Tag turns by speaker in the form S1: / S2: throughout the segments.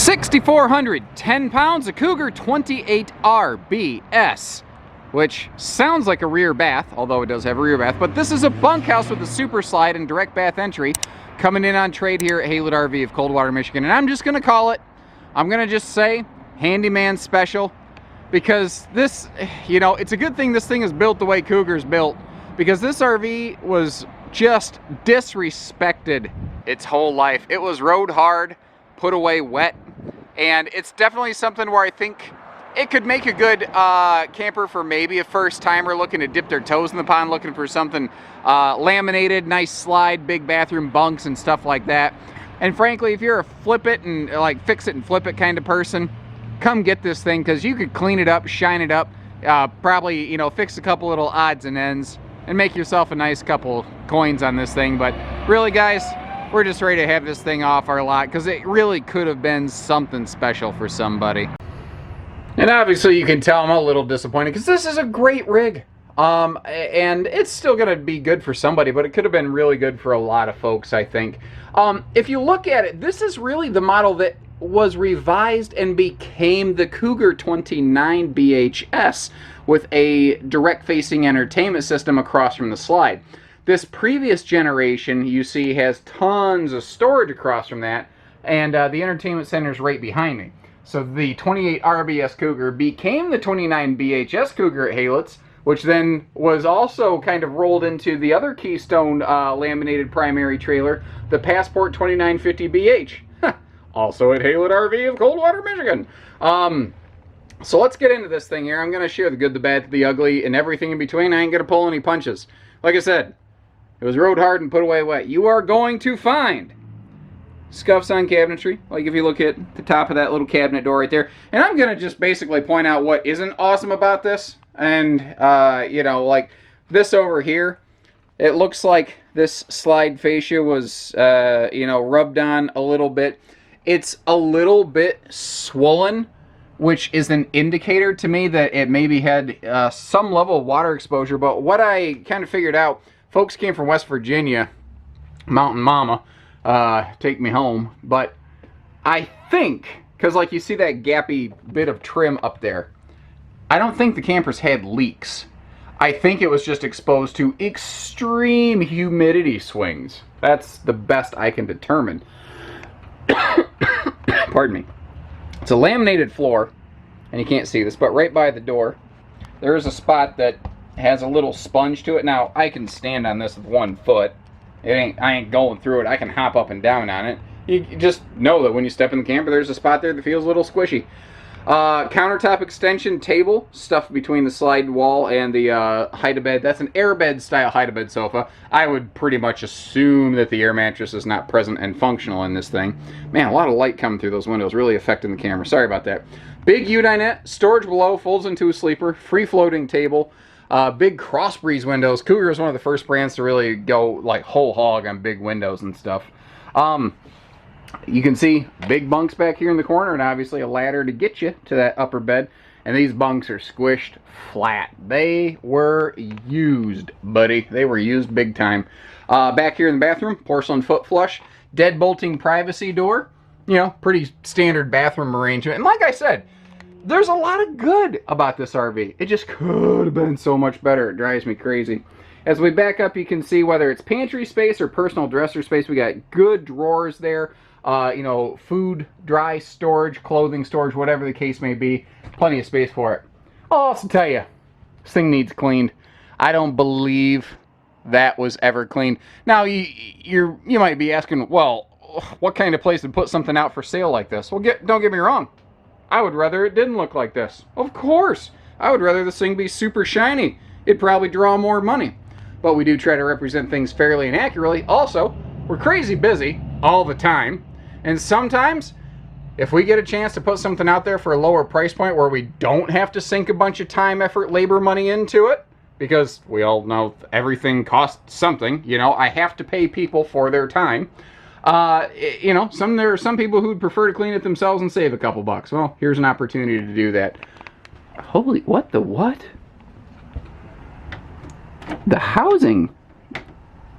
S1: 6,410 pounds, a Cougar 28 RBS, which sounds like a rear bath, although it does have a rear bath, but this is a bunkhouse with a super slide and direct bath entry coming in on trade here at Haylett RV of Coldwater, Michigan. And I'm just going to call it, I'm going to just say, handyman special, because this, you know, it's a good thing this thing is built the way Cougar's built, because this RV was just disrespected its whole life. It was rode hard, put away wet, and it's definitely something where I think it could make a good camper for maybe a first timer looking to dip their toes in the pond, looking for something laminated, nice slide, big bathroom bunks and stuff like that. And frankly, if you're a flip it and like fix it and flip it kind of person, come get this thing, because you could clean it up, shine it up, probably, you know, fix a couple little odds and ends and make yourself a nice couple coins on this thing. But really, guys, we're just ready to have this thing off our lot, because it really could have been something special for somebody. And obviously you can tell I'm a little disappointed, because this is a great rig. And it's still going to be good for somebody, but it could have been really good for a lot of folks, I think. If you look at it, this is really the model that was revised and became the Cougar 29 BHS with a direct-facing entertainment system across from the slide. This previous generation, you see, has tons of storage across from that, and the entertainment center is right behind me. So the 28 RBS Cougar became the 29 BHS Cougar at Haylett's, which then was also kind of rolled into the other Keystone laminated primary trailer, the Passport 2950BH, also at Haylett RV of Coldwater, Michigan. So let's get into this thing here. I'm going to share the good, the bad, the ugly, and everything in between. I ain't going to pull any punches. Like I said, it was rode hard and put away wet. You are going to find scuffs on cabinetry, like if you look at the top of that little cabinet door right there. And I'm going to just basically point out what isn't awesome about this. And, you know, like this over here, it looks like this slide fascia was, you know, rubbed on a little bit. It's a little bit swollen, which is an indicator to me that it maybe had some level of water exposure. But what I kind of figured out, folks came from West Virginia, Mountain Mama, take me home. But I think, because like you see that gappy bit of trim up there, I don't think the campers had leaks. I think it was just exposed to extreme humidity swings. That's the best I can determine. Pardon me. It's a laminated floor, and you can't see this, but right by the door, there is a spot that has a little sponge to it. Now, I can stand on this with 1 foot. I ain't going through it. I can hop up and down on it. You just know that when you step in the camper, there's a spot there that feels a little squishy. Countertop extension table stuffed between the slide wall and the hide-a-bed. That's an airbed style hide-a-bed sofa. I would pretty much assume that the air mattress is not present and functional in this thing. Man, a lot of light coming through those windows, really affecting the camera. Sorry about that. Big U-dinette, storage below, folds into a sleeper, free floating table, big cross breeze windows. Cougar is one of the first brands to really go like whole hog on big windows and stuff. You can see big bunks back here in the corner, and obviously a ladder to get you to that upper bed. And these bunks are squished flat. They were used, buddy. They were used big time. Back here in the bathroom, porcelain foot flush, deadbolting privacy door. You know, pretty standard bathroom arrangement. And like I said, there's a lot of good about this RV. It just could have been so much better. It drives me crazy. As we back up, you can see whether it's pantry space or personal dresser space. We got good drawers there. You know, food, dry storage, clothing storage, whatever the case may be. Plenty of space for it. I'll also tell you, this thing needs cleaned. I don't believe that was ever cleaned. Now, you might be asking, well, what kind of place to put something out for sale like this? Well, don't get me wrong. I would rather it didn't look like this. Of course. I would rather this thing be super shiny. It'd probably draw more money. But we do try to represent things fairly and accurately. Also, we're crazy busy all the time. And sometimes, if we get a chance to put something out there for a lower price point where we don't have to sink a bunch of time, effort, labor, money into it, because we all know everything costs something, you know, I have to pay people for their time. You know, there are some people who would prefer to clean it themselves and save a couple bucks. Well, here's an opportunity to do that. Holy, what the what? The housing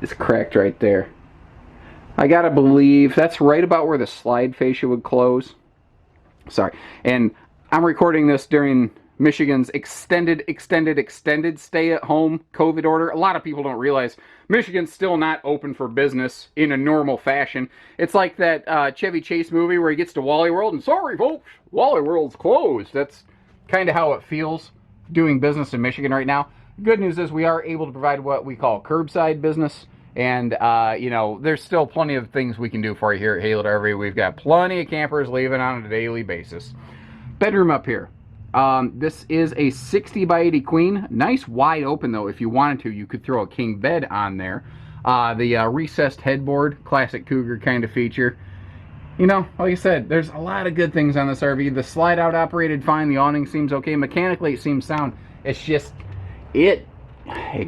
S1: is cracked right there. I gotta believe that's right about where the slide fascia would close. Sorry. And I'm recording this during Michigan's extended stay-at-home COVID order. A lot of people don't realize Michigan's still not open for business in a normal fashion. It's like that Chevy Chase movie where he gets to Wally World and, sorry folks, Wally World's closed. That's kind of how it feels doing business in Michigan right now. The good news is we are able to provide what we call curbside business. And, you know, there's still plenty of things we can do for you here at Haylett RV. We've got plenty of campers leaving on a daily basis. Bedroom up here. This is a 60 by 80 queen. Nice wide open, though. If you wanted to, you could throw a king bed on there. The recessed headboard, classic Cougar kind of feature. You know, like I said, there's a lot of good things on this RV. The slide out operated fine. The awning seems okay. Mechanically, it seems sound. It's just, it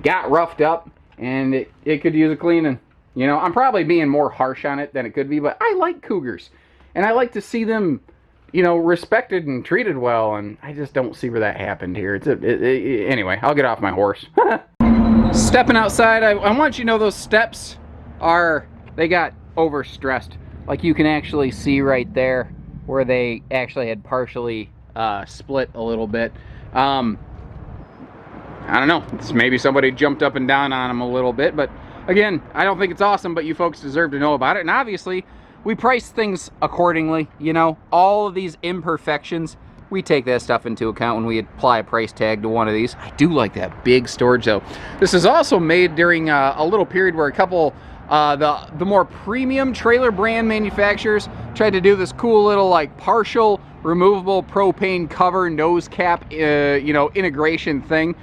S1: got roughed up. And it could use a cleaning. You know, I'm probably being more harsh on it than it could be, but I like Cougars. And I like to see them, you know, respected and treated well, and I just don't see where that happened here. Anyway, I'll get off my horse. Stepping outside, I want you to know those steps they got overstressed. Like you can actually see right there where they actually had partially split a little bit. I don't know, maybe somebody jumped up and down on them a little bit, but again, I don't think it's awesome, but you folks deserve to know about it. And obviously, we price things accordingly. You know, all of these imperfections, we take that stuff into account when we apply a price tag to one of these. I do like that big storage, though. This is also made during a little period where a couple, the more premium trailer brand manufacturers tried to do this cool little, like, partial removable propane cover nose cap, you know, integration thing.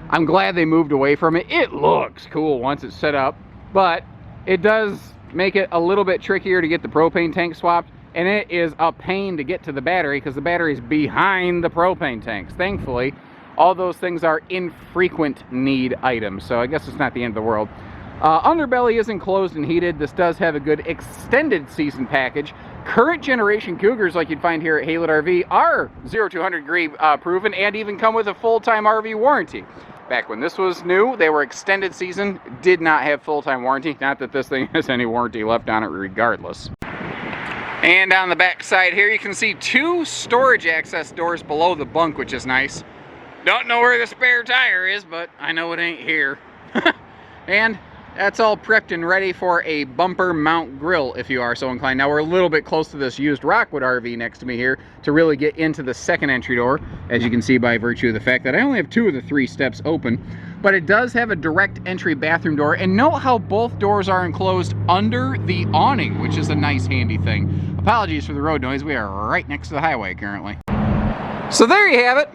S1: I'm glad they moved away from it. It looks cool once it's set up, but it does make it a little bit trickier to get the propane tank swapped, and it is a pain to get to the battery because the battery is behind the propane tanks. Thankfully, all those things are infrequent need items, so I guess it's not the end of the world. Underbelly is enclosed and heated. This does have a good extended season package. Current generation Cougars, like you'd find here at Haylett RV, are 0 to 100 degree proven and even come with a full-time RV warranty. Back when this was new, they were extended season, did not have full-time warranty. Not that this thing has any warranty left on it regardless. And on the back side here, you can see 2 storage access doors below the bunk, which is nice. Don't know where the spare tire is, but I know it ain't here. And that's all prepped and ready for a bumper mount grill, if you are so inclined. Now, we're a little bit close to this used Rockwood RV next to me here to really get into the second entry door, as you can see by virtue of the fact that I only have 2 of the 3 steps open. But it does have a direct entry bathroom door, and note how both doors are enclosed under the awning, which is a nice handy thing. Apologies for the road noise. We are right next to the highway currently. So there you have it.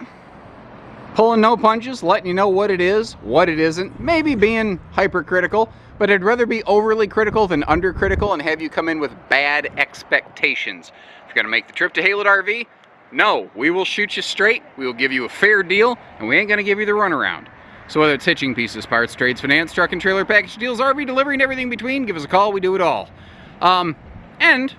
S1: Pulling no punches, letting you know what it is, what it isn't, maybe being hypercritical, but I'd rather be overly critical than undercritical and have you come in with bad expectations. If you're going to make the trip to Haylett RV, no, we will shoot you straight, we will give you a fair deal, and we ain't going to give you the runaround. So whether it's hitching pieces, parts, trades, finance, truck and trailer package deals, RV delivery, and everything in between, give us a call, we do it all. And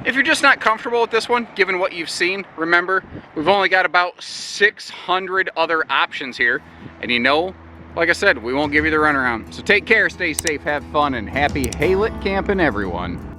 S1: if you're just not comfortable with this one, given what you've seen, remember, we've only got about 600 other options here. And you know, like I said, we won't give you the runaround. So take care, stay safe, have fun, and happy Haylett camping, everyone.